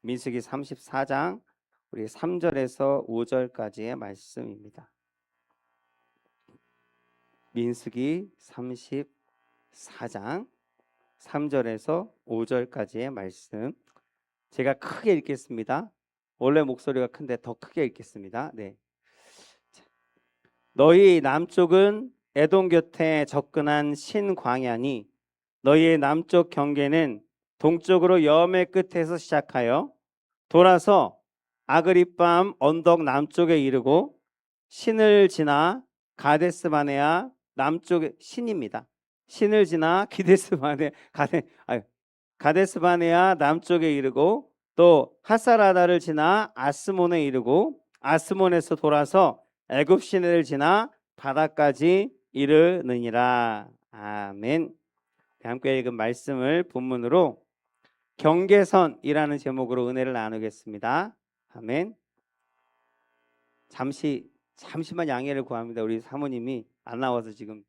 민수기 34장 우리 3절에서 5절까지의 말씀입니다. 민수기 34장 3절에서 5절까지의 말씀. 제가 크게 읽겠습니다. 원래 목소리가 큰데 더 크게 읽겠습니다. 네. 너희 남쪽은 에돔 곁에 접근한 신광야니 너희의 남쪽 경계는 동쪽으로 여매 끝에서 시작하여 돌아서 아그리밤 언덕 남쪽에 이르고 신을 지나 가데스바네아 남쪽에 신입니다. 신을 지나 가데스바네아 남쪽에 이르고 또 하사라다를 지나 아스몬에 이르고 아스몬에서 돌아서 애굽 시내를 지나 바다까지 이르느니라. 아멘. 함께 읽은 말씀을 본문으로 경계선이라는 제목으로 은혜를 나누겠습니다. 아멘. 잠시만 양해를 구합니다. 우리 사모님이 안 나와서 지금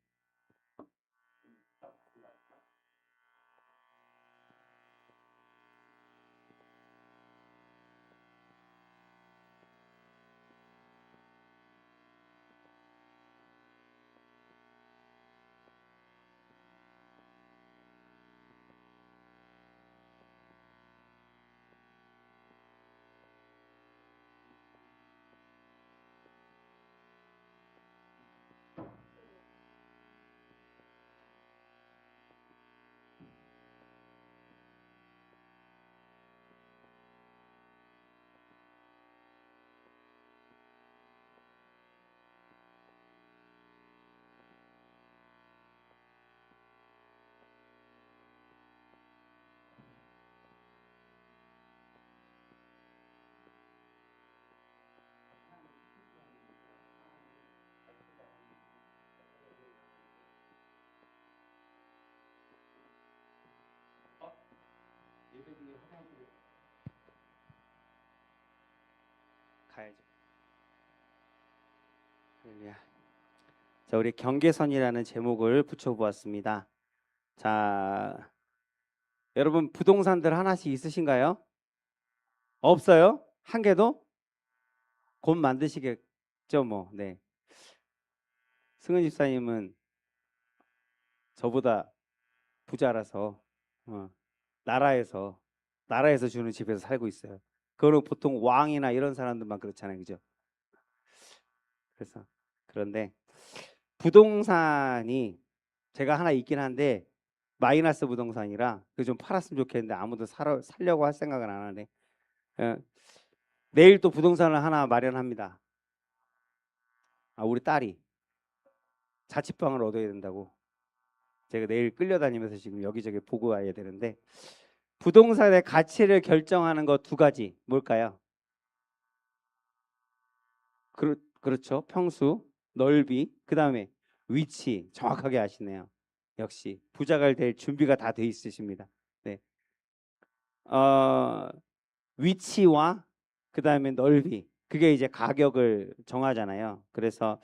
가야죠. 할렐루야. 자, 우리 경계선이라는 제목을 붙여보았습니다. 자, 여러분 부동산들 하나씩 있으신가요? 없어요? 한 개도? 곧 만드시겠죠, 뭐. 네. 승은 집사님은 저보다 부자라서 나라에서 주는 집에서 살고 있어요. 그거는 보통 왕이나 이런 사람들만 그렇잖아요, 그죠? 그래서 그런데 부동산이 제가 하나 있긴 한데 마이너스 부동산이라 그 좀 팔았으면 좋겠는데 아무도 살려고 할 생각은 안 하네. 내일 또 부동산을 하나 마련합니다. 우리 딸이 자취방을 얻어야 된다고 제가 내일 끌려다니면서 지금 여기저기 보고 와야 되는데 부동산의 가치를 결정하는 거 두 가지 뭘까요? 그렇죠. 평수, 넓이, 그 다음에 위치 정확하게 아시네요. 역시 부자가 될 준비가 다 돼 있으십니다. 네. 위치와 그 다음에 넓이 그게 이제 가격을 정하잖아요. 그래서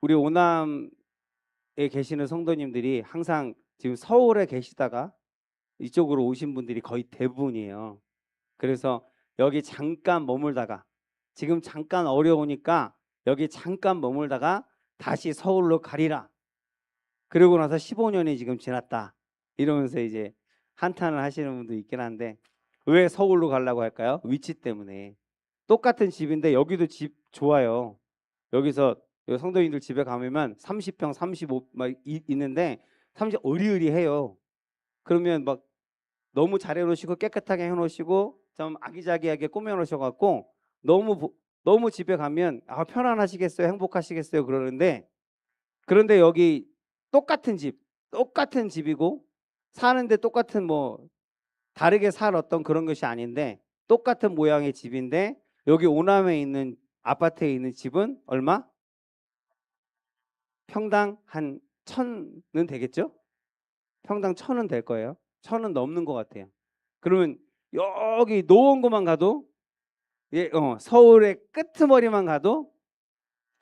우리 오남에 계시는 성도님들이 항상 지금 서울에 계시다가 이쪽으로 오신 분들이 거의 대부분이에요. 그래서 여기 잠깐 머물다가 지금 잠깐 어려우니까 여기 잠깐 머물다가 다시 서울로 가리라. 그러고 나서 15년이 지금 지났다. 이러면서 이제 한탄을 하시는 분도 있긴 한데 왜 서울로 가려고 할까요? 위치 때문에. 똑같은 집인데 여기도 집 좋아요. 여기서 성도님들 집에 가면 30평, 35 막 있는데 30 으리으리해요. 그러면 막 너무 잘 해놓으시고 깨끗하게 해놓으시고 좀 아기자기하게 꾸며놓으셔갖고 너무 집에 가면 편안하시겠어요, 행복하시겠어요 그런데 여기 똑같은 집이고 사는데 똑같은 뭐 다르게 살 어떤 그런 것이 아닌데 똑같은 모양의 집인데 여기 오남에 있는 아파트에 있는 집은 얼마? 평당 한 1,000은 되겠죠? 평당 1,000은 될 거예요. 1,000은 넘는 것 같아요. 그러면 여기 노원구만 가도 서울의 끄트머리만 가도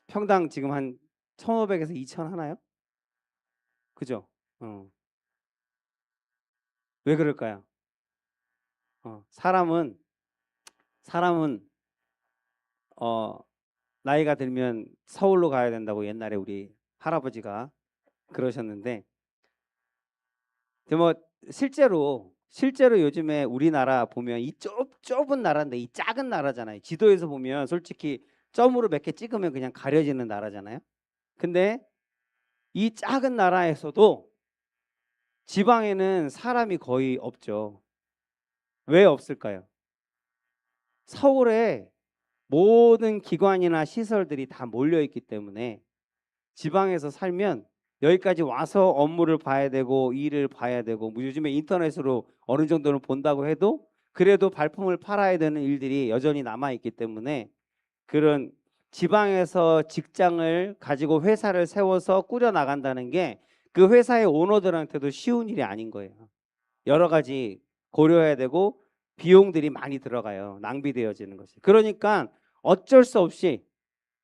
평당 지금 한 1,500에서 2,000 하나요? 그죠? 왜 그럴까요? 사람은 어, 나이가 들면 서울로 가야 된다고 옛날에 우리 할아버지가 그러셨는데, 근데 뭐 실제로 요즘에 우리나라 보면 이 좁은 나라인데 이 작은 나라잖아요. 지도에서 보면 솔직히 점으로 몇 개 찍으면 그냥 가려지는 나라잖아요. 근데 이 작은 나라에서도 지방에는 사람이 거의 없죠. 왜 없을까요? 서울에 모든 기관이나 시설들이 다 몰려 있기 때문에 지방에서 살면 여기까지 와서 업무를 봐야 되고 일을 봐야 되고, 뭐 요즘에 인터넷으로 어느 정도는 본다고 해도 그래도 발품을 팔아야 되는 일들이 여전히 남아 있기 때문에 그런 지방에서 직장을 가지고 회사를 세워서 꾸려 나간다는 게 그 회사의 오너들한테도 쉬운 일이 아닌 거예요. 여러 가지 고려해야 되고 비용들이 많이 들어가요. 낭비되어지는 것이. 그러니까 어쩔 수 없이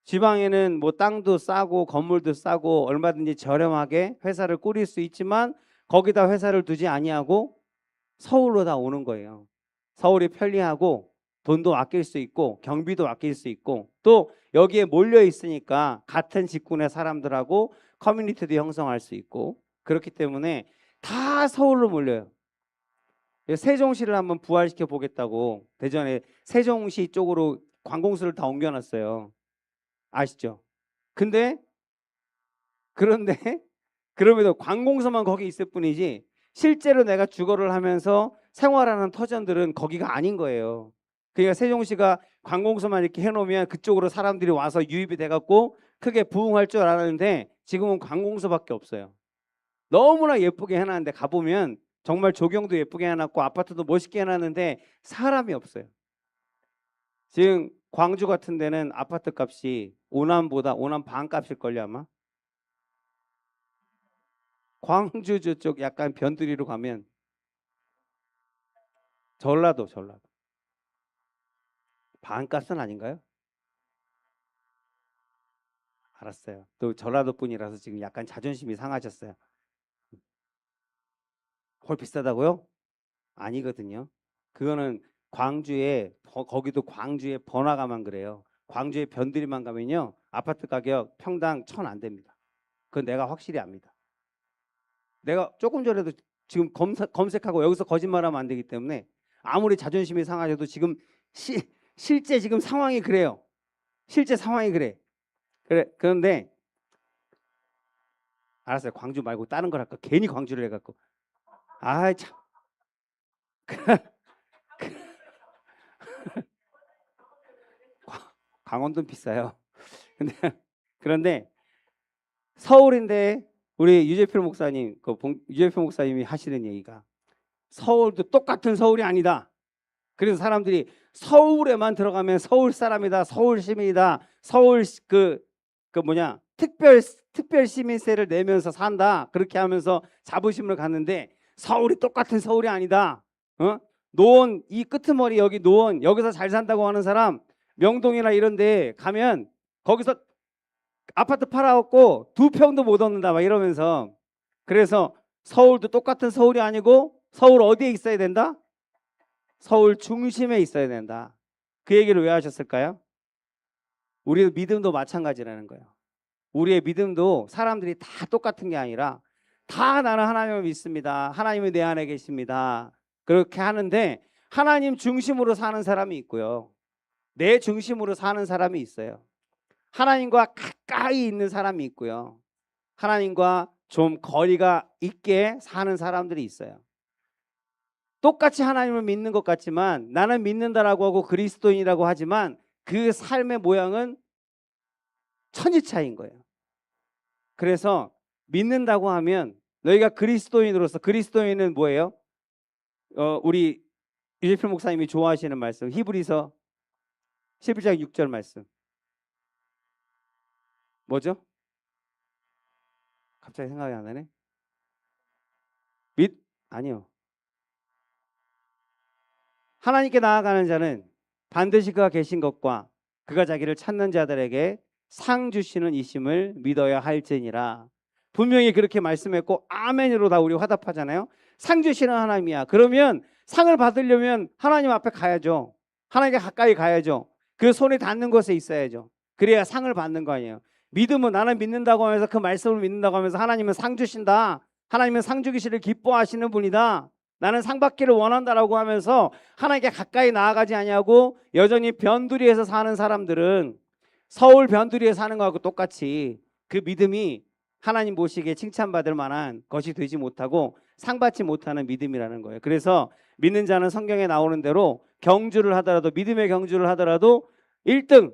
지방에는 뭐 땅도 싸고 건물도 싸고 얼마든지 저렴하게 회사를 꾸릴 수 있지만 거기다 회사를 두지 아니하고 서울로 다 오는 거예요. 서울이 편리하고 돈도 아낄 수 있고 경비도 아낄 수 있고 또 여기에 몰려 있으니까 같은 직군의 사람들하고 커뮤니티도 형성할 수 있고, 그렇기 때문에 다 서울로 몰려요. 세종시를 한번 부활시켜 보겠다고 대전에 세종시 쪽으로 관공서를 다 옮겨놨어요. 아시죠? 근데 그런데 그럼에도 관공서만 거기 있을 뿐이지 실제로 내가 주거를 하면서 생활하는 터전들은 거기가 아닌 거예요. 그러니까 세종시가 관공서만 이렇게 해놓으면 그쪽으로 사람들이 와서 유입이 돼갖고 크게 부흥할 줄 알았는데 지금은 관공서밖에 없어요. 너무나 예쁘게 해놨는데 가보면 정말 조경도 예쁘게 해놨고 아파트도 멋있게 해놨는데 사람이 없어요. 지금 광주 같은 데는 아파트 값이 오남 반값일걸요 아마. 광주 저쪽 약간 변두리로 가면 전라도 반값은 아닌가요? 알았어요. 또 전라도 분이라서 지금 약간 자존심이 상하셨어요. 헐 비싸다고요? 아니거든요. 그거는 거기도 광주에 번화가만 그래요. 광주에 변두리만 가면요 아파트 가격 평당 1,000 안 됩니다. 그건 내가 확실히 압니다. 내가 조금 전에도 지금 검색하고 여기서 거짓말하면 안 되기 때문에 아무리 자존심이 상하셔도 지금 실제 지금 상황이 그래요. 실제 상황이 그래. 그런데 알았어요. 광주 말고 다른 걸 할까? 괜히 광주를 해갖고. 아 참. 강원도는 비싸요. 근데 그런데 서울인데 우리 유재필 목사님, 유재필 목사님이 하시는 얘기가 서울도 똑같은 서울이 아니다. 그래서 사람들이 서울에만 들어가면 서울 사람이다, 서울 시민이다, 서울 특별 시민세를 내면서 산다. 그렇게 하면서 자부심을 갖는데 서울이 똑같은 서울이 아니다. 노원 이 끄트머리 여기 노원 여기서 잘 산다고 하는 사람 명동이나 이런 데 가면 거기서 아파트 팔아갖고 2평도 못 얻는다 막 이러면서, 그래서 서울도 똑같은 서울이 아니고 서울 어디에 있어야 된다? 서울 중심에 있어야 된다. 그 얘기를 왜 하셨을까요? 우리 믿음도 마찬가지라는 거예요. 우리의 믿음도 사람들이 다 똑같은 게 아니라 다 나는 하나님을 믿습니다. 하나님이 내 안에 계십니다. 그렇게 하는데 하나님 중심으로 사는 사람이 있고요. 내 중심으로 사는 사람이 있어요. 하나님과 가까이 있는 사람이 있고요. 하나님과 좀 거리가 있게 사는 사람들이 있어요. 똑같이 하나님을 믿는 것 같지만 나는 믿는다라고 하고 그리스도인이라고 하지만 그 삶의 모양은 천지 차이인 거예요. 그래서 믿는다고 하면 너희가 그리스도인으로서, 그리스도인은 뭐예요? 우리 유재필 목사님이 좋아하시는 말씀 히브리서 11장 6절 말씀 뭐죠? 갑자기 생각이 안 나네. 아니요. 하나님께 나아가는 자는 반드시 그가 계신 것과 그가 자기를 찾는 자들에게 상 주시는 이심을 믿어야 할지니라. 분명히 그렇게 말씀했고 아멘으로 다 우리 화답하잖아요. 상 주시는 하나님이야. 그러면 상을 받으려면 하나님 앞에 가야죠. 하나님께 가까이 가야죠. 그 손이 닿는 곳에 있어야죠. 그래야 상을 받는 거 아니에요. 믿음은 나는 믿는다고 하면서 그 말씀을 믿는다고 하면서 하나님은 상 주신다. 하나님은 상 주기시를 기뻐하시는 분이다. 나는 상 받기를 원한다라고 하면서 하나님께 가까이 나아가지 아니하고 여전히 변두리에서 사는 사람들은 서울 변두리에 사는 거하고 똑같이 그 믿음이 하나님 보시기에 칭찬받을 만한 것이 되지 못하고 상 받지 못하는 믿음이라는 거예요. 그래서 믿는 자는 성경에 나오는 대로 경주를 하더라도 믿음의 경주를 하더라도 1등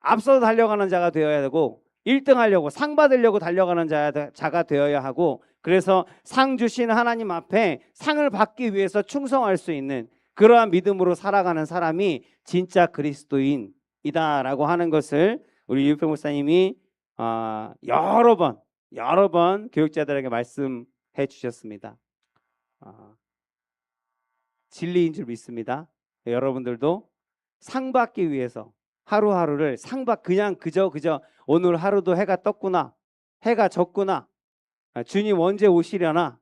앞서 달려가는 자가 되어야 되고 1등 하려고 상 받으려고 달려가는 자가 되어야 하고 그래서 상 주신 하나님 앞에 상을 받기 위해서 충성할 수 있는 그러한 믿음으로 살아가는 사람이 진짜 그리스도인이다라고 하는 것을 우리 유표 목사님이 여러 번 교육자들에게 말씀해 주셨습니다. 진리인 줄 믿습니다. 여러분들도 상 받기 위해서 하루하루를 그냥 그저 오늘 하루도 해가 떴구나, 해가 졌구나, 주님 언제 오시려나,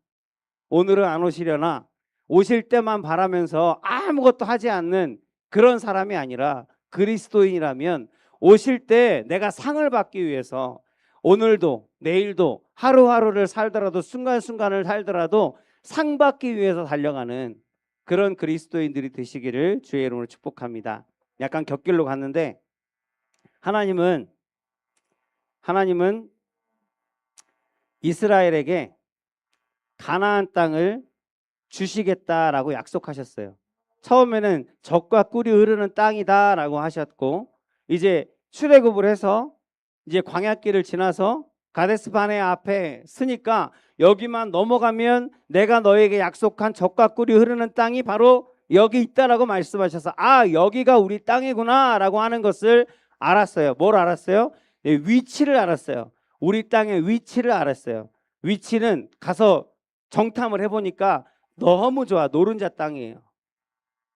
오늘은 안 오시려나, 오실 때만 바라면서 아무것도 하지 않는 그런 사람이 아니라 그리스도인이라면 오실 때 내가 상을 받기 위해서 오늘도 내일도 하루하루를 살더라도 순간순간을 살더라도 상 받기 위해서 달려가는 그런 그리스도인들이 되시기를 주의 이름으로 축복합니다. 약간 곁길로 갔는데 하나님은 이스라엘에게 가나안 땅을 주시겠다라고 약속하셨어요. 처음에는 젖과 꿀이 흐르는 땅이다라고 하셨고 이제 출애굽을 해서 이제 광야길을 지나서 가데스 바네 앞에 서니까 여기만 넘어가면 내가 너에게 약속한 젖과 꿀이 흐르는 땅이 바로 여기 있다라고 말씀하셔서 여기가 우리 땅이구나라고 하는 것을 알았어요. 뭘 알았어요? 위치를 알았어요. 우리 땅의 위치를 알았어요. 위치는 가서 정탐을 해보니까 너무 좋아. 노른자 땅이에요.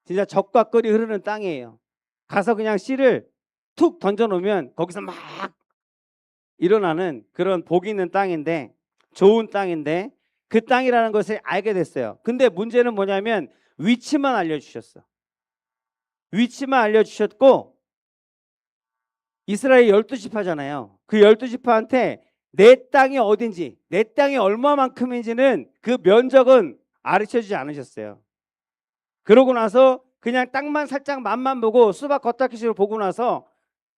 진짜 젖과 꿀이 흐르는 땅이에요. 가서 그냥 씨를 툭 던져놓으면 거기서 막 일어나는 그런 복 있는 땅인데 좋은 땅인데 그 땅이라는 것을 알게 됐어요. 근데 문제는 뭐냐면 위치만 알려주셨어. 위치만 알려주셨고 이스라엘 12지파잖아요. 그 12지파한테 내 땅이 어딘지 내 땅이 얼마만큼인지는 그 면적은 가르쳐주지 않으셨어요. 그러고 나서 그냥 땅만 살짝 맛만 보고 수박 겉핥기식으로 보고 나서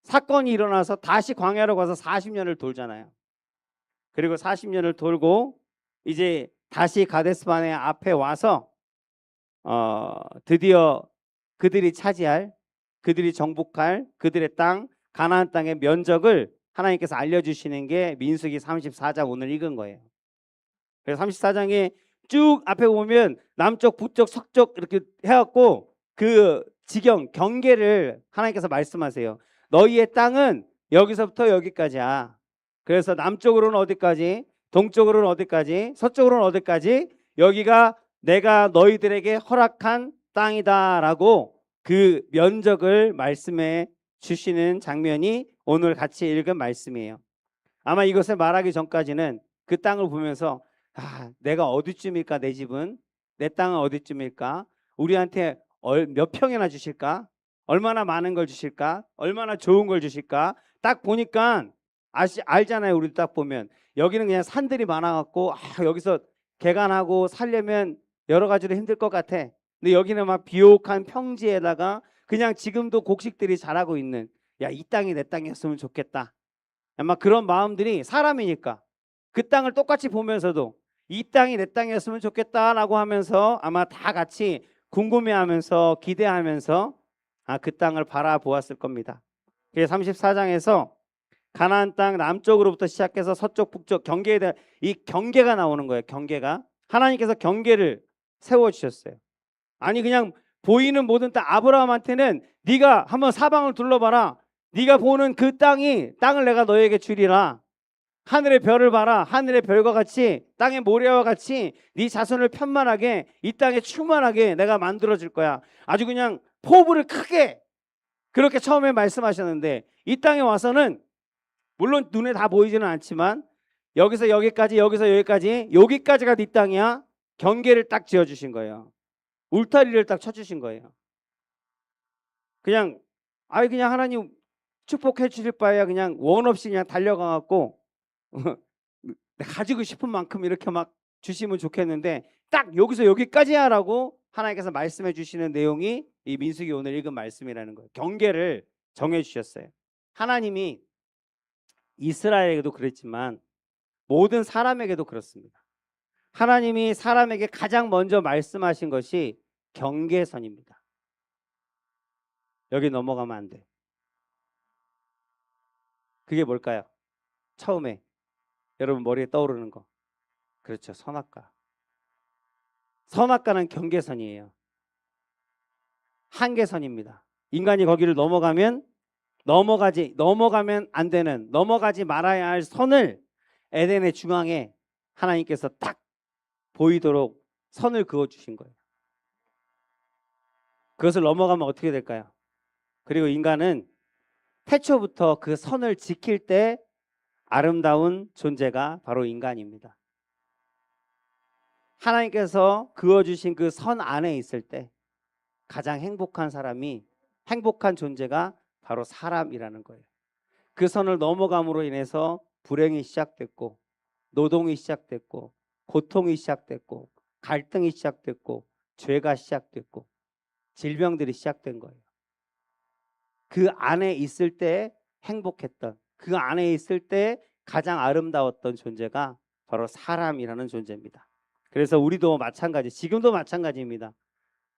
사건이 일어나서 다시 광야로 가서 40년을 돌잖아요. 그리고 40년을 돌고 이제 다시 가데스바네 앞에 와서 드디어 그들이 차지할 그들이 정복할 그들의 땅 가나안 땅의 면적을 하나님께서 알려주시는 게 민수기 34장 오늘 읽은 거예요. 그래서 34장에 쭉 앞에 보면 남쪽 북쪽 서쪽 이렇게 해갖고 그 지경 경계를 하나님께서 말씀하세요. 너희의 땅은 여기서부터 여기까지야. 그래서 남쪽으로는 어디까지, 동쪽으로는 어디까지, 서쪽으로는 어디까지, 여기가 내가 너희들에게 허락한 땅이다라고 그 면적을 말씀해 주시는 장면이 오늘 같이 읽은 말씀이에요. 아마 이것을 말하기 전까지는 그 땅을 보면서 내가 어디쯤일까, 내 집은, 내 땅은 어디쯤일까, 우리한테 몇 평이나 주실까, 얼마나 많은 걸 주실까, 얼마나 좋은 걸 주실까. 딱 보니까 알잖아요. 우리 딱 보면 여기는 그냥 산들이 많아갖고 여기서 개간하고 살려면 여러 가지로 힘들 것 같아. 근데 여기는 막 비옥한 평지에다가 그냥 지금도 곡식들이 자라고 있는, 이 땅이 내 땅이었으면 좋겠다. 아마 그런 마음들이 사람이니까 그 땅을 똑같이 보면서도 이 땅이 내 땅이었으면 좋겠다라고 하면서 아마 다 같이 궁금해하면서 기대하면서 그 땅을 바라보았을 겁니다. 그래서 34장에서 가나안 땅 남쪽으로부터 시작해서 서쪽 북쪽 경계에 대한 이 경계가 나오는 거예요. 경계가 하나님께서 경계를 세워주셨어요. 아니 그냥 보이는 모든 땅, 아브라함한테는 네가 한번 사방을 둘러봐라. 네가 보는 그 땅을 내가 너에게 주리라. 하늘의 별을 봐라. 하늘의 별과 같이 땅의 모래와 같이 네 자손을 편만하게 이 땅에 충만하게 내가 만들어줄 거야. 아주 그냥 포부를 크게 그렇게 처음에 말씀하셨는데 이 땅에 와서는 물론 눈에 다 보이지는 않지만 여기서 여기까지, 여기서 여기까지가 네 땅이야. 경계를 딱 지어주신 거예요. 울타리를 딱 쳐주신 거예요. 그냥 그냥 하나님 축복해 주실 바에야 그냥 원 없이 그냥 달려가 갖고 가지고 싶은 만큼 이렇게 막 주시면 좋겠는데 딱 여기서 여기까지 하라고 하나님께서 말씀해 주시는 내용이 이 민수기 오늘 읽은 말씀이라는 거예요. 경계를 정해 주셨어요. 하나님이 이스라엘에게도 그랬지만 모든 사람에게도 그렇습니다. 하나님이 사람에게 가장 먼저 말씀하신 것이 경계선입니다. 여기 넘어가면 안 돼. 그게 뭘까요? 처음에 여러분 머리에 떠오르는 거. 그렇죠. 선악과. 선악과는 경계선이에요. 한계선입니다. 인간이 거기를 넘어가면 안 되는, 넘어가지 말아야 할 선을 에덴의 중앙에 하나님께서 딱 보이도록 선을 그어 주신 거예요. 그것을 넘어가면 어떻게 될까요? 그리고 인간은 태초부터 그 선을 지킬 때 아름다운 존재가 바로 인간입니다. 하나님께서 그어주신 그 선 안에 있을 때 가장 행복한 사람이, 행복한 존재가 바로 사람이라는 거예요. 그 선을 넘어감으로 인해서 불행이 시작됐고, 노동이 시작됐고, 고통이 시작됐고, 갈등이 시작됐고, 죄가 시작됐고, 질병들이 시작된 거예요. 그 안에 있을 때 행복했던, 그 안에 있을 때 가장 아름다웠던 존재가 바로 사람이라는 존재입니다. 그래서 우리도 마찬가지, 지금도 마찬가지입니다.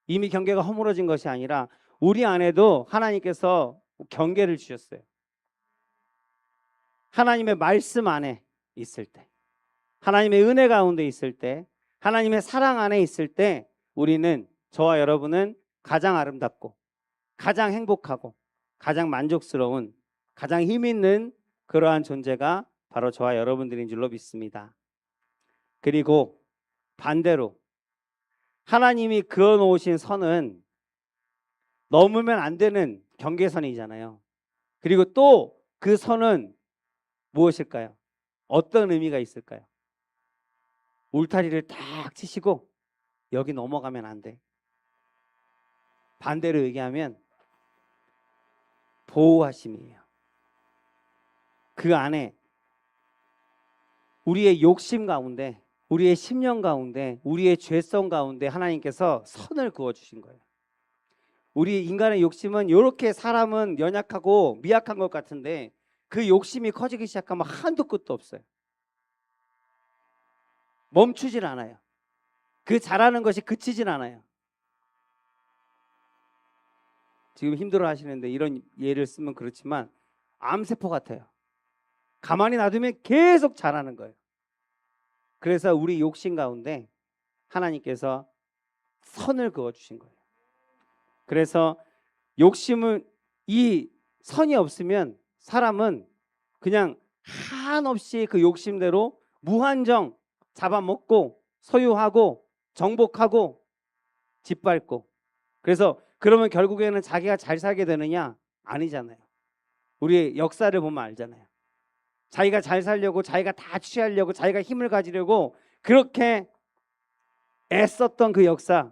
이미 경계가 허물어진 것이 아니라 우리 안에도 하나님께서 경계를 주셨어요. 하나님의 말씀 안에 있을 때, 하나님의 은혜 가운데 있을 때, 하나님의 사랑 안에 있을 때 우리는, 저와 여러분은 가장 아름답고 가장 행복하고 가장 만족스러운, 가장 힘 있는 그러한 존재가 바로 저와 여러분들인 줄로 믿습니다. 그리고 반대로 하나님이 그어놓으신 선은 넘으면 안 되는 경계선이잖아요. 그리고 또 그 선은 무엇일까요? 어떤 의미가 있을까요? 울타리를 딱 치시고 여기 넘어가면 안 돼. 반대로 얘기하면 보호하심이에요. 그 안에 우리의 욕심 가운데, 우리의 심령 가운데, 우리의 죄성 가운데 하나님께서 선을 그어주신 거예요. 우리 인간의 욕심은, 이렇게 사람은 연약하고 미약한 것 같은데 그 욕심이 커지기 시작하면 한도 끝도 없어요. 멈추질 않아요. 그 잘하는 것이 그치질 않아요. 지금 힘들어 하시는데 이런 예를 쓰면 그렇지만 암세포 같아요. 가만히 놔두면 계속 자라는 거예요. 그래서 우리 욕심 가운데 하나님께서 선을 그어주신 거예요. 그래서 욕심은, 이 선이 없으면 사람은 그냥 한없이 그 욕심대로 무한정 잡아먹고 소유하고 정복하고 짓밟고, 그래서 그러면 결국에는 자기가 잘 살게 되느냐? 아니잖아요. 우리 역사를 보면 알잖아요. 자기가 잘 살려고, 자기가 다 취하려고, 자기가 힘을 가지려고 그렇게 애썼던 그 역사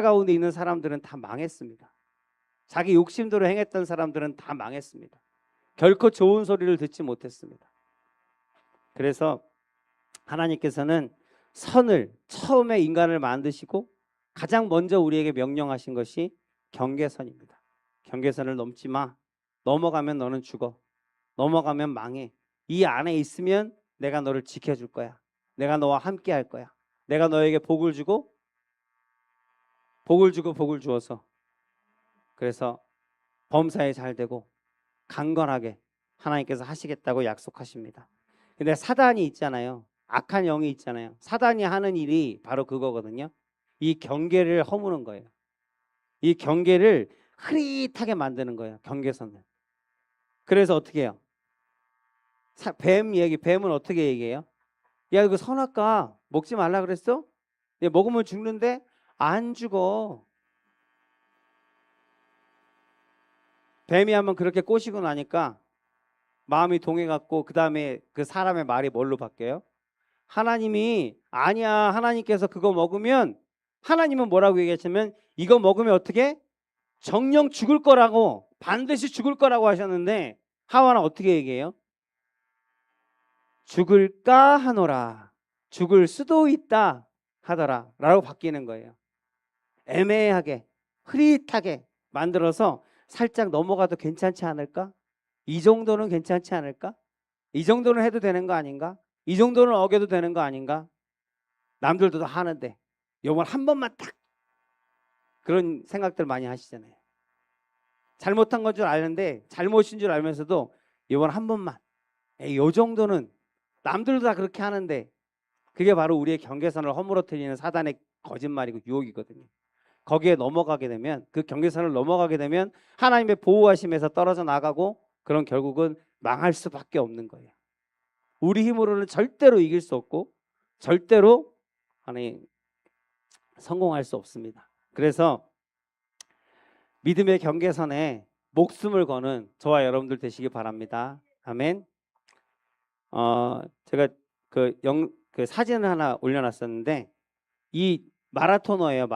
가운데 있는 사람들은 다 망했습니다. 자기 욕심대로 행했던 사람들은 다 망했습니다. 결코 좋은 소리를 듣지 못했습니다. 그래서 하나님께서는 선을, 처음에 인간을 만드시고 가장 먼저 우리에게 명령하신 것이 경계선입니다. 경계선을 넘지 마. 넘어가면 너는 죽어. 넘어가면 망해. 이 안에 있으면 내가 너를 지켜줄 거야. 내가 너와 함께 할 거야. 내가 너에게 복을 주고 복을 주어서, 그래서 범사에 잘 되고 강건하게 하나님께서 하시겠다고 약속하십니다. 근데 사단이 있잖아요. 악한 영이 있잖아요. 사단이 하는 일이 바로 그거거든요. 이 경계를 허무는 거예요. 이 경계를 흐릿하게 만드는 거예요. 경계선을. 그래서 어떻게 해요? 뱀은 어떻게 얘기해요? 야, 그 선악과 먹지 말라 그랬어? 야, 먹으면 죽는데 안 죽어. 뱀이 한번 그렇게 꼬시고 나니까 마음이 동해갖고 그 다음에 그 사람의 말이 뭘로 바뀌어요? 하나님이 아니야. 하나님께서 그거 먹으면 하나님은 뭐라고 얘기하시면 이거 먹으면 어떻게? 정령 죽을 거라고 반드시 죽을 거라고 하셨는데 하와는 어떻게 얘기해요? 죽을까 하노라. 죽을 수도 있다 하더라 라고 바뀌는 거예요. 애매하게 흐릿하게 만들어서 살짝 넘어가도 괜찮지 않을까? 이 정도는 괜찮지 않을까? 이 정도는 해도 되는 거 아닌가? 이 정도는 어겨도 되는 거 아닌가? 남들도 다 하는데 요번 한 번만 딱 그런 생각들 많이 하시잖아요. 잘못한 건 줄 아는데 잘못인 줄 알면서도 요번 한 번만 요 정도는 남들도 다 그렇게 하는데 그게 바로 우리의 경계선을 허물어뜨리는 사단의 거짓말이고 유혹이거든요. 거기에 넘어가게 되면 그 경계선을 넘어가게 되면 하나님의 보호하심에서 떨어져 나가고 그런 결국은 망할 수밖에 없는 거예요. 우리 힘으로는 절대로 이길 수 없고 절대로 성공할 수 없습니다. 그래서 믿음의 경계선에 목숨을 거는 저와 여러분들 되시기 바랍니다. 아멘. 제가 그 사진을 하나 올려놨었는데 이 마라토너예요.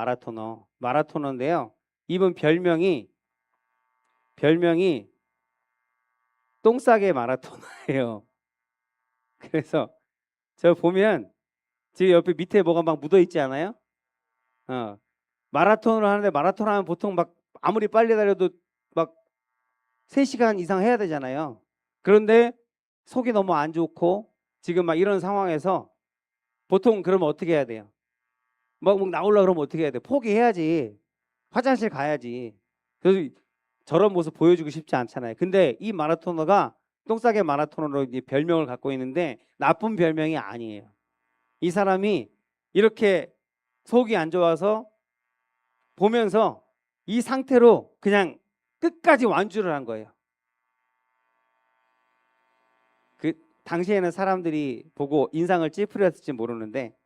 마라토너인데요. 이분 별명이 똥싸개 마라토너예요. 그래서 저 보면 지금 옆에 밑에 뭐가 막 묻어 있지 않아요? 마라톤을 하는데 마라톤 하면 보통 막 아무리 빨리 달려도 막 3시간 이상 해야 되잖아요. 그런데 속이 너무 안 좋고 지금 막 이런 상황에서 보통 그러면 어떻게 해야 돼요? 막 나오려고 그러면 어떻게 해야 돼? 포기해야지. 화장실 가야지. 그래서 저런 모습 보여주고 싶지 않잖아요. 근데 이 마라토너가 똥싸개 마라토너로 별명을 갖고 있는데 나쁜 별명이 아니에요. 이 사람이 이렇게 속이 안 좋아서 보면서 이 상태로 그냥 끝까지 완주를 한 거예요. 그 당시에는 사람들이 보고 인상을 찌푸렸을지 모르는데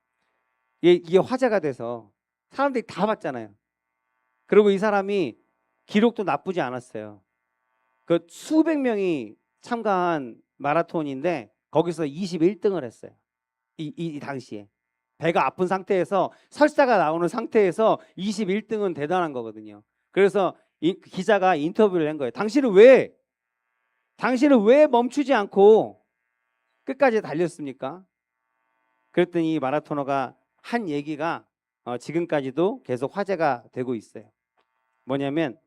이게 화제가 돼서 사람들이 다 봤잖아요. 그리고 이 사람이 기록도 나쁘지 않았어요. 그 수백 명이 참가한 마라톤인데 거기서 21등을 했어요. 이 당시에. 배가 아픈 상태에서 설사가 나오는 상태에서 21등은 대단한 거거든요. 그래서 이 기자가 인터뷰를 한 거예요. 당신은 왜 멈추지 않고 끝까지 달렸습니까? 그랬더니 이 마라토너가 한 얘기가 지금까지도 계속 화제가 되고 있어요. 뭐냐면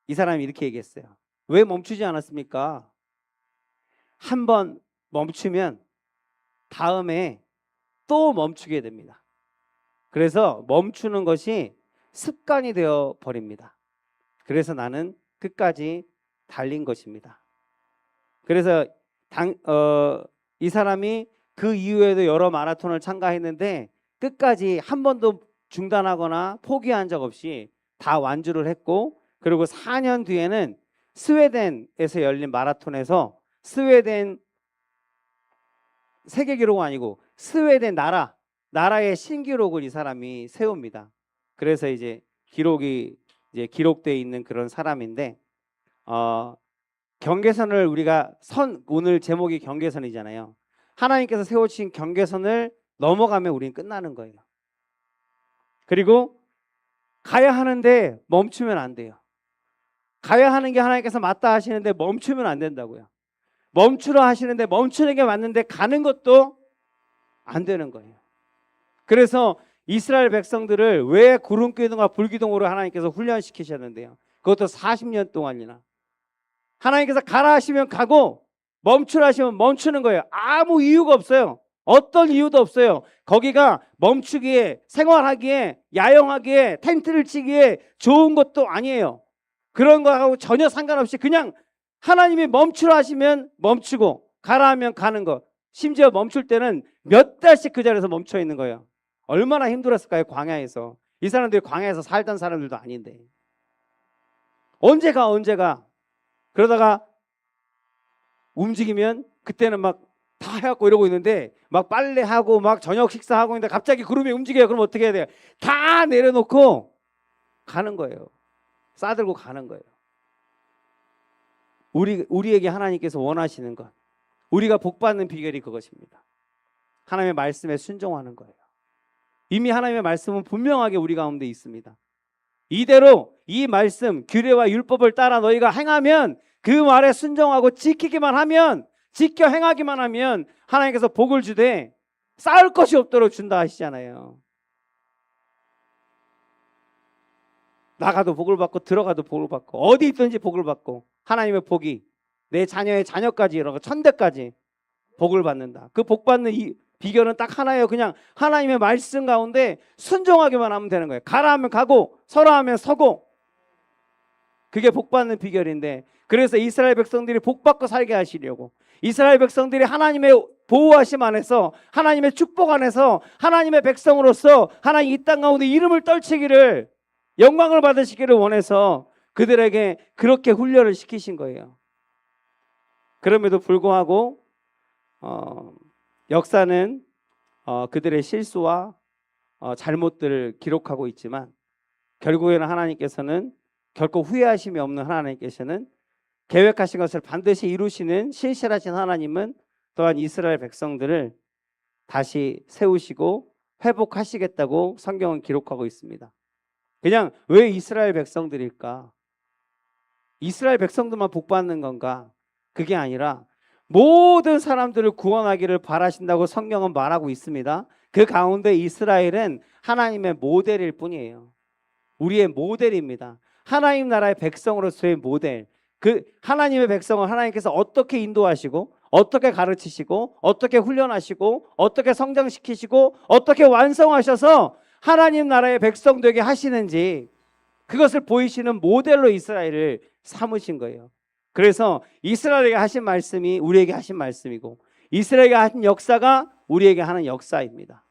이 사람이 이렇게 얘기했어요. 왜 멈추지 않았습니까? 한번 멈추면 다음에 또 멈추게 됩니다. 그래서 멈추는 것이 습관이 되어 버립니다. 그래서 나는 끝까지 달린 것입니다. 그래서 이 사람이 그 이후에도 여러 마라톤을 참가했는데 끝까지 한 번도 중단하거나 포기한 적 없이 다 완주를 했고 그리고 4년 뒤에는 스웨덴에서 열린 마라톤에서 스웨덴 세계 기록은 아니고 스웨덴 나라의 신기록을 이 사람이 세웁니다. 그래서 이제 기록이 이제 기록되어 있는 그런 사람인데 경계선을 우리가 오늘 제목이 경계선이잖아요. 하나님께서 세우신 경계선을 넘어가면 우리는 끝나는 거예요. 그리고 가야 하는데 멈추면 안 돼요. 가야 하는 게 하나님께서 맞다 하시는데 멈추면 안 된다고요. 멈추라 하시는데 멈추는 게 맞는데 가는 것도 안 되는 거예요. 그래서 이스라엘 백성들을 왜 구름기둥과 불기둥으로 하나님께서 훈련시키셨는데요. 그것도 40년 동안이나. 하나님께서 가라 하시면 가고 멈추라 하시면 멈추는 거예요. 아무 이유가 없어요. 어떤 이유도 없어요. 거기가 멈추기에, 생활하기에, 야영하기에, 텐트를 치기에 좋은 것도 아니에요. 그런 거하고 전혀 상관없이 그냥 하나님이 멈추라 하시면 멈추고 가라 하면 가는 거. 심지어 멈출 때는 몇 달씩 그 자리에서 멈춰 있는 거예요. 얼마나 힘들었을까요? 광야에서. 이 사람들이 광야에서 살던 사람들도 아닌데. 언제 가? 그러다가 움직이면 그때는 막 다 해갖고 이러고 있는데 막 빨래하고 막 저녁 식사하고 있는데 갑자기 구름이 움직여요. 그럼 어떻게 해야 돼요? 다 내려놓고 가는 거예요. 싸들고 가는 거예요. 우리에게 하나님께서 원하시는 것, 우리가 복받는 비결이 그것입니다. 하나님의 말씀에 순종하는 거예요. 이미 하나님의 말씀은 분명하게 우리 가운데 있습니다. 이대로 이 말씀, 규례와 율법을 따라 너희가 행하면, 그 말에 순종하고 지키기만 하면, 지켜 행하기만 하면 하나님께서 복을 주되 쌓을 것이 없도록 준다 하시잖아요. 나가도 복을 받고 들어가도 복을 받고 어디 있든지 복을 받고, 하나님의 복이 내 자녀의 자녀까지 이르고 천대까지 복을 받는다. 그 복 받는 이 비결은 딱 하나예요. 그냥 하나님의 말씀 가운데 순종하기만 하면 되는 거예요. 가라 하면 가고 서라 하면 서고, 그게 복 받는 비결인데, 그래서 이스라엘 백성들이 복 받고 살게 하시려고, 이스라엘 백성들이 하나님의 보호하심 안에서, 하나님의 축복 안에서 하나님의 백성으로서 하나님 이 땅 가운데 이름을 떨치기를, 영광을 받으시기를 원해서 그들에게 그렇게 훈련을 시키신 거예요. 그럼에도 불구하고 역사는 그들의 실수와 잘못들을 기록하고 있지만, 결국에는 하나님께서는 결코 후회하심이 없는 하나님께서는 계획하신 것을 반드시 이루시는 신실하신 하나님은 또한 이스라엘 백성들을 다시 세우시고 회복하시겠다고 성경은 기록하고 있습니다. 그냥 왜 이스라엘 백성들일까? 이스라엘 백성들만 복 받는 건가? 그게 아니라 모든 사람들을 구원하기를 바라신다고 성경은 말하고 있습니다. 그 가운데 이스라엘은 하나님의 모델일 뿐이에요. 우리의 모델입니다. 하나님 나라의 백성으로서의 모델. 그 하나님의 백성을 하나님께서 어떻게 인도하시고, 어떻게 가르치시고, 어떻게 훈련하시고, 어떻게 성장시키시고, 어떻게 완성하셔서 하나님 나라의 백성 되게 하시는지, 그것을 보이시는 모델로 이스라엘을 삼으신 거예요. 그래서 이스라엘에게 하신 말씀이 우리에게 하신 말씀이고, 이스라엘에게 하신 역사가 우리에게 하는 역사입니다.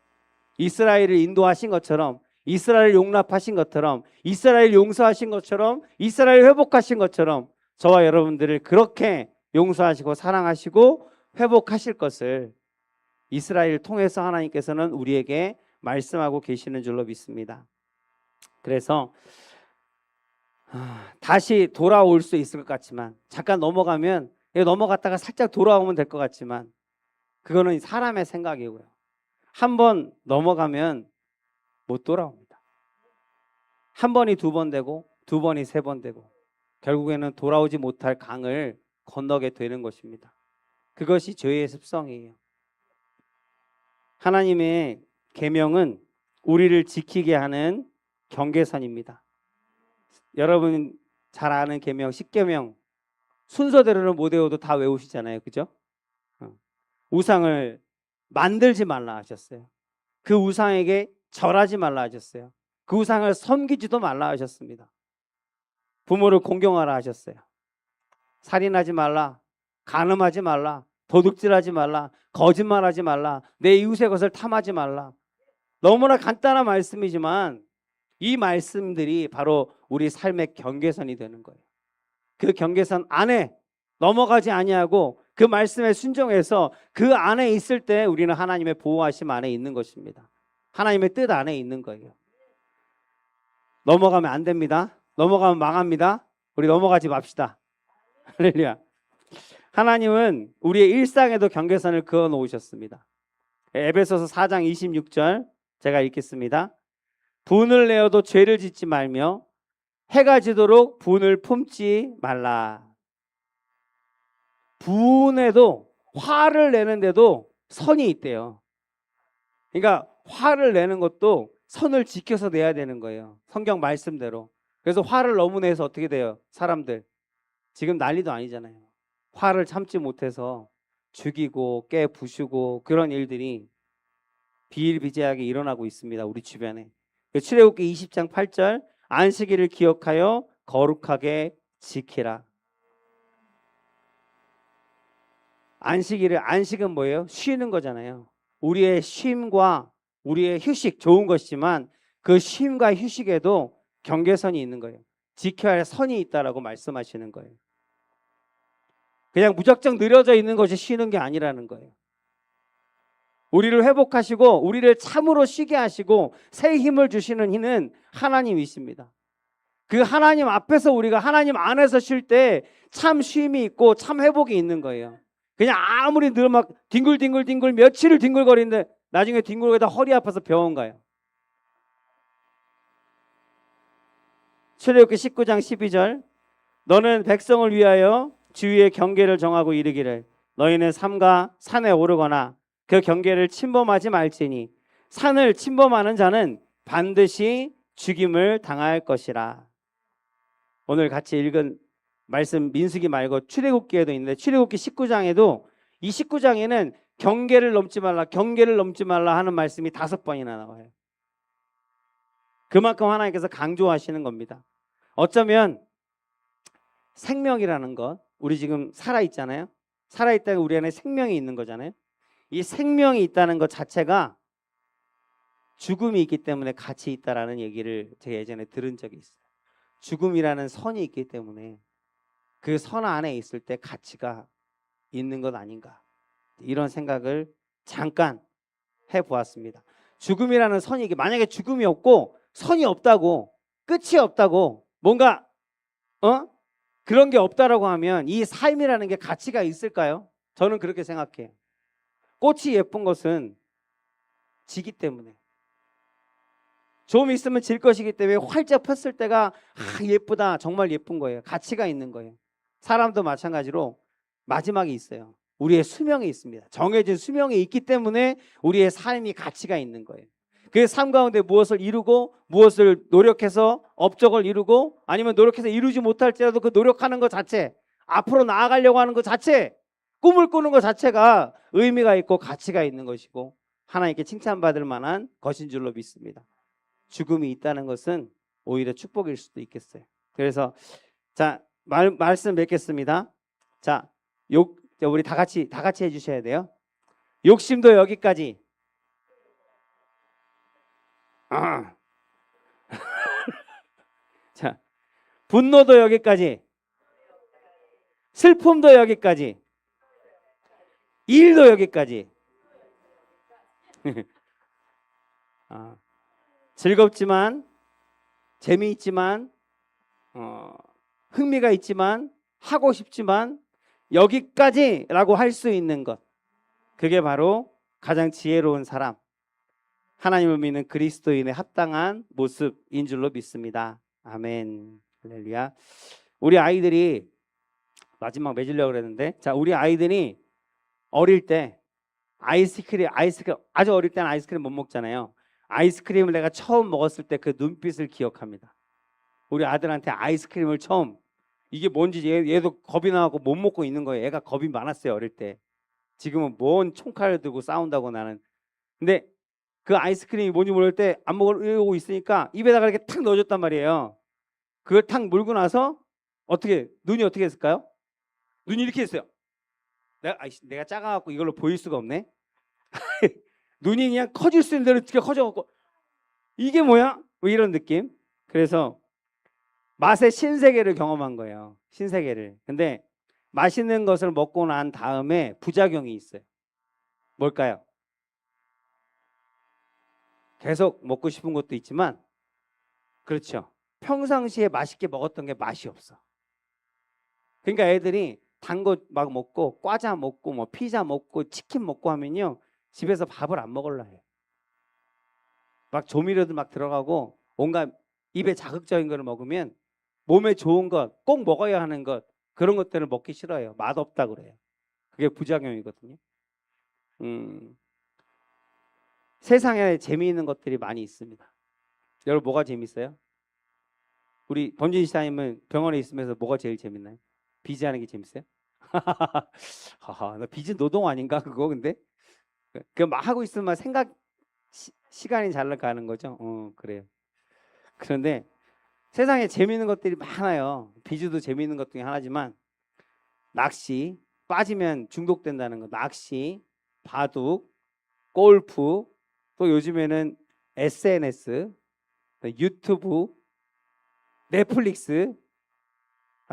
이스라엘을 인도하신 것처럼, 이스라엘을 용납하신 것처럼, 이스라엘을 용서하신 것처럼, 이스라엘을 회복하신 것처럼 저와 여러분들을 그렇게 용서하시고 사랑하시고 회복하실 것을 이스라엘을 통해서 하나님께서는 우리에게 말씀하고 계시는 줄로 믿습니다. 그래서 다시 돌아올 수 있을 것 같지만, 잠깐 넘어가면, 넘어갔다가 살짝 돌아오면 될 것 같지만, 그거는 사람의 생각이고요. 한번 넘어가면 못 돌아옵니다. 한 번이 두 번 되고, 두 번이 세 번 되고, 결국에는 돌아오지 못할 강을 건너게 되는 것입니다. 그것이 죄의 습성이에요. 하나님의 계명은 우리를 지키게 하는 경계선입니다. 여러분 잘 아는 계명, 10계명 순서대로는 못 외워도 다 외우시잖아요. 그죠? 우상을 만들지 말라 하셨어요. 그 우상에게 절하지 말라 하셨어요. 그 우상을 섬기지도 말라 하셨습니다. 부모를 공경하라 하셨어요. 살인하지 말라, 간음하지 말라, 도둑질하지 말라, 거짓말하지 말라, 내 이웃의 것을 탐하지 말라. 너무나 간단한 말씀이지만 이 말씀들이 바로 우리 삶의 경계선이 되는 거예요. 그 경계선 안에 넘어가지 아니하고 그 말씀에 순종해서 그 안에 있을 때 우리는 하나님의 보호하심 안에 있는 것입니다. 하나님의 뜻 안에 있는 거예요. 넘어가면 안 됩니다. 넘어가면 망합니다. 우리 넘어가지 맙시다. 할렐루야. 하나님은 우리의 일상에도 경계선을 그어 놓으셨습니다. 에베소서 4장 26절 제가 읽겠습니다. 분을 내어도 죄를 짓지 말며 해가 지도록 분을 품지 말라. 분에도, 화를 내는데도 선이 있대요. 그러니까 화를 내는 것도 선을 지켜서 내야 되는 거예요. 성경 말씀대로. 그래서 화를 너무 내서 어떻게 돼요? 사람들 지금 난리도 아니잖아요. 화를 참지 못해서 죽이고 깨부수고 그런 일들이 비일비재하게 일어나고 있습니다. 우리 주변에. 출애굽기 20장 8절 안식일을 기억하여 거룩하게 지키라. 안식은 뭐예요? 쉬는 거잖아요. 우리의 쉼과 우리의 휴식 좋은 것이지만 그 쉼과 휴식에도 경계선이 있는 거예요. 지켜야 할 선이 있다라고 말씀하시는 거예요. 그냥 무작정 늘어져 있는 것이 쉬는 게 아니라는 거예요. 우리를 회복하시고 우리를 참으로 쉬게 하시고 새 힘을 주시는 이는 하나님이십니다. 그 하나님 앞에서 우리가 하나님 안에서 쉴 때 참 쉼이 있고 참 회복이 있는 거예요. 그냥 아무리 늘 막 뒹굴뒹굴 며칠을 뒹굴거리는데 나중에 뒹굴거리다 허리 아파서 병원 가요. 출애굽기 19장 12절 너는 백성을 위하여 주위의 경계를 정하고 이르기를 너희는 삼가 산에 오르거나 그 경계를 침범하지 말지니 산을 침범하는 자는 반드시 죽임을 당할 것이라. 오늘 같이 읽은 말씀 민수기 말고 출애굽기에도 있는데 출애굽기 19장에도 이 19장에는 경계를 넘지 말라 하는 말씀이 5번이나 나와요. 그만큼 하나님께서 강조하시는 겁니다. 어쩌면 생명이라는 것, 우리 지금 살아있잖아요. 살아있다가 우리 안에 생명이 있는 거잖아요. 이 생명이 있다는 것 자체가 죽음이 있기 때문에 같이 있다라는 얘기를 제가 예전에 들은 적이 있어요. 죽음이라는 선이 있기 때문에 그 선 안에 있을 때 가치가 있는 것 아닌가, 이런 생각을 잠깐 해보았습니다. 죽음이라는 선이, 이게 만약에 죽음이 없고 선이 없다고, 끝이 없다고, 뭔가 그런 게 없다라고 하면 이 삶이라는 게 가치가 있을까요? 저는 그렇게 생각해요. 꽃이 예쁜 것은 지기 때문에, 좀 있으면 질 것이기 때문에 활짝 폈을 때가 예쁘다, 정말 예쁜 거예요. 가치가 있는 거예요. 사람도 마찬가지로 마지막이 있어요. 우리의 수명이 있습니다. 정해진 수명이 있기 때문에 우리의 삶이 가치가 있는 거예요. 그 삶 가운데 무엇을 이루고 무엇을 노력해서 업적을 이루고 아니면 노력해서 이루지 못할지라도 그 노력하는 것 자체, 앞으로 나아가려고 하는 것 자체, 꿈을 꾸는 것 자체가 의미가 있고 가치가 있는 것이고 하나님께 칭찬받을 만한 것인 줄로 믿습니다. 죽음이 있다는 것은 오히려 축복일 수도 있겠어요. 그래서 자, 말씀 맺겠습니다. 자, 우리 다 같이 해주셔야 돼요. 욕심도 여기까지. 자, 분노도 여기까지. 슬픔도 여기까지. 일도 여기까지. 즐겁지만, 재미있지만, 흥미가 있지만, 하고 싶지만 여기까지라고 할 수 있는 것, 그게 바로 가장 지혜로운 사람, 하나님을 믿는 그리스도인의 합당한 모습인 줄로 믿습니다. 아멘. 할렐루야. 우리 아이들이, 마지막 맺으려고 그랬는데, 자, 우리 아이들이 어릴 때 아이스크림 아주 어릴 때는 아이스크림 못 먹잖아요. 아이스크림을 내가 처음 먹었을 때 그 눈빛을 기억합니다. 우리 아들한테 아이스크림을 처음, 이게 뭔지 얘도 겁이 나고 못 먹고 있는 거예요. 애가 겁이 많았어요, 어릴 때. 지금은 뭔 총칼을 들고 싸운다고 나는. 근데 그 아이스크림이 뭔지 모를 때 안 먹으려고 있으니까 입에다가 이렇게 탁 넣어줬단 말이에요. 그걸 탁 물고 나서 눈이 어떻게 했을까요? 눈이 이렇게 했어요. 내가 작아갖고 이걸로 보일 수가 없네. 눈이 그냥 커질 수 있는 대로 이렇게 커져갖고 이게 뭐야? 뭐 이런 느낌. 그래서 맛의 신세계를 경험한 거예요. 신세계를. 근데 맛있는 것을 먹고 난 다음에 부작용이 있어요. 뭘까요? 계속 먹고 싶은 것도 있지만, 그렇죠, 평상시에 맛있게 먹었던 게 맛이 없어. 그러니까 애들이 단 거 막 먹고 과자 먹고 뭐 피자 먹고 치킨 먹고 하면요, 집에서 밥을 안 먹으려 해요. 막 조미료도 막 들어가고 온갖 입에 자극적인 거를 먹으면 몸에 좋은 것, 꼭 먹어야 하는 것, 그런 것들을 먹기 싫어해요. 맛없다 그래요. 그게 부작용이거든요. 세상에 재미있는 것들이 많이 있습니다. 여러분, 뭐가 재밌어요? 우리 범진 시장님은 병원에 있으면서 뭐가 제일 재밌나요? 비즈하는 게 재밌어요? 하하, 나 비즈 노동 아닌가 그거? 근데 그 막 하고 있으면 시간이 잘 가는 거죠. 그래요. 그런데 세상에 재미있는 것들이 많아요. 비즈도 재미있는 것 중에 하나지만, 낚시, 빠지면 중독된다는 거, 낚시, 바둑, 골프, 또 요즘에는 SNS, 유튜브, 넷플릭스.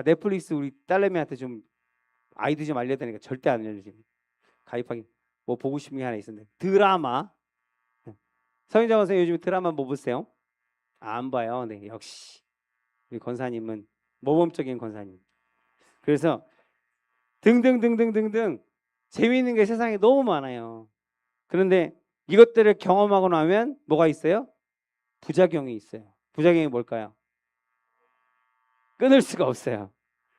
넷플릭스 우리 딸내미한테 좀 아이디 좀 알려야 되니까 절대 안 알려주지. 가입하기 뭐 보고 싶은 게 하나 있었는데, 드라마. 서인장 선생님 요즘 드라마 뭐 보세요? 안 봐요. 네, 역시 우리 권사님은 모범적인 권사님. 그래서 등등등등등등 재미있는 게 세상에 너무 많아요. 그런데 이것들을 경험하고 나면 뭐가 있어요? 부작용이 있어요. 부작용이 뭘까요? 끊을 수가 없어요.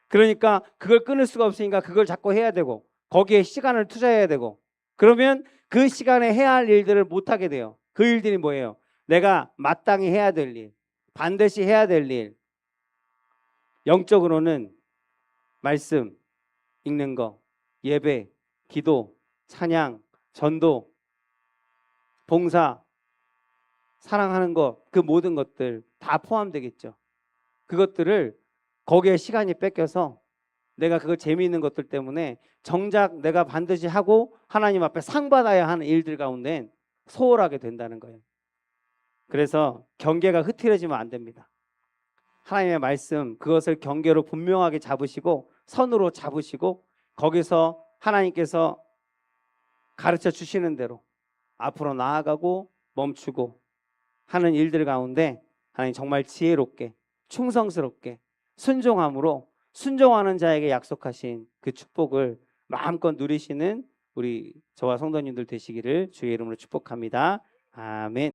그러니까 그걸 끊을 수가 없으니까 그걸 자꾸 해야 되고 거기에 시간을 투자해야 되고 그러면 그 시간에 해야 할 일들을 못 하게 돼요. 그 일들이 뭐예요? 내가 마땅히 해야 될 일, 반드시 해야 될 일. 영적으로는 말씀 읽는 거, 예배, 기도, 찬양, 전도, 봉사, 사랑하는 것, 그 모든 것들 다 포함되겠죠. 그것들을 거기에 시간이 뺏겨서 내가 그거 재미있는 것들 때문에 정작 내가 반드시 하고 하나님 앞에 상 받아야 하는 일들 가운데 소홀하게 된다는 거예요. 그래서 경계가 흐트러지면 안 됩니다. 하나님의 말씀 그것을 경계로 분명하게 잡으시고 선으로 잡으시고 거기서 하나님께서 가르쳐 주시는 대로 앞으로 나아가고 멈추고 하는 일들 가운데 하나님 정말 지혜롭게 충성스럽게 순종함으로 순종하는 자에게 약속하신 그 축복을 마음껏 누리시는 우리 저와 성도님들 되시기를 주의 이름으로 축복합니다. 아멘.